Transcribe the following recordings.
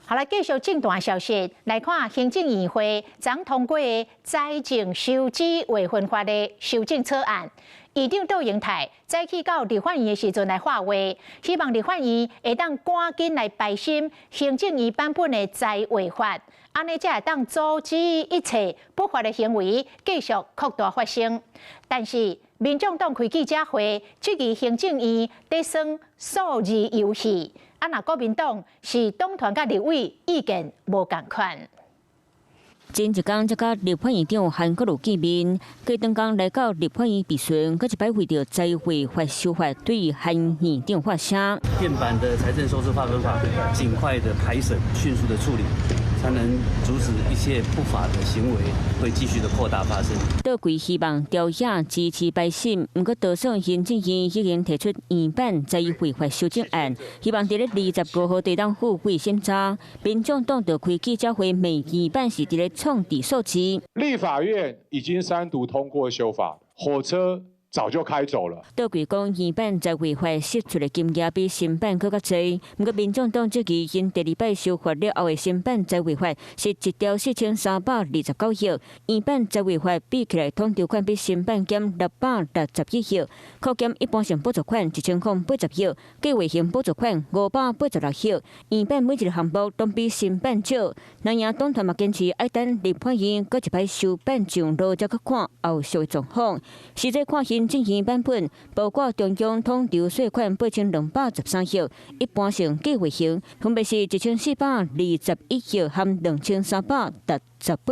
好来，继续正段消息来看，行政议会昨通过的财政收支划分法的修正草案。议长杜英泰早起到立法院的时阵来发话，希望立法院会当赶紧来排审行政院版本的财划法，安尼才会当阻止一切不法的行为继续扩大发生。但是，民众党开记者会，质疑行政院在算数字游戏。若国民党是党团甲立委意见无共款。前一天，才甲立法院长韩国瑜见面，隔当天来到立法院质询，佮一摆为着财划法修法对韩院长发声。电版的财政收支划分法，尽快的排审，迅速的处理，才能阻止一切不法的行为会继续的扩大发生。倒柜希望调野支持排审，不过多数行政院已经提出原版财划法修正案，希望伫咧25号地当付费审查。民众党就开记者会，美原版是伫咧创治数字。立法院已经3读通过修法，火车早就开走了。倒柜讲原版财划法释出的金额比新版更较侪，不过民众党质疑因第2摆修法了后的新版财划法是1.4329亿，原版财划法比起来统筹款比新版减661亿，扣减一般性补助款1080亿，计划性补助款586亿，原版每一个项目都比新版少。南洋党团嘛坚持爱等立法院搁一摆修版上路，才去看后续的状况。实际看行政院版本，包括中央统筹税款8213亿，一般性计划型分别是1421亿和2318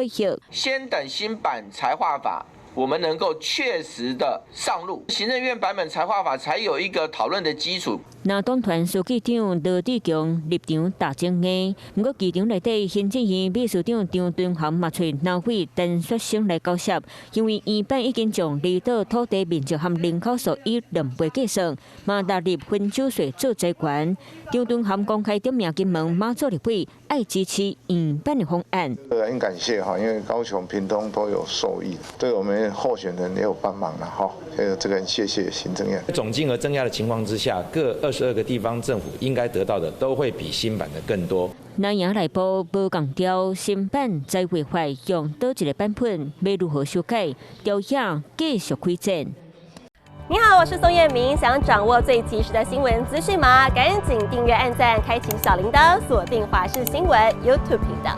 亿。先等新版财划法，我们能够确实的上路，行政院版本财划法才有一个讨论的基础。那党团书记长罗志强立场大争议，不过议场内底行政院秘书长张敦涵嘛找南非陈雪生来交涉，因为原版已经将离岛土地面积和人口数以2倍计算，嘛纳入分酒税做财权。张敦涵公开点名金门马祖立委爱支持原版的方案。很感谢哈，因为高雄、屏东都有受益，对我们候选人也有帮忙了哈。这个谢谢行政院。总金额增加的情况之下，各22个地方政府应该得到的都会比新版的更多。南洋内部无强调新版财划法用倒一个版本，要如何修改，调样继续开展。你好，我是宋彦明。想掌握最及时的新闻资讯吗？赶紧订阅、按赞、开启小铃铛，锁定华视新闻 YouTube 频道。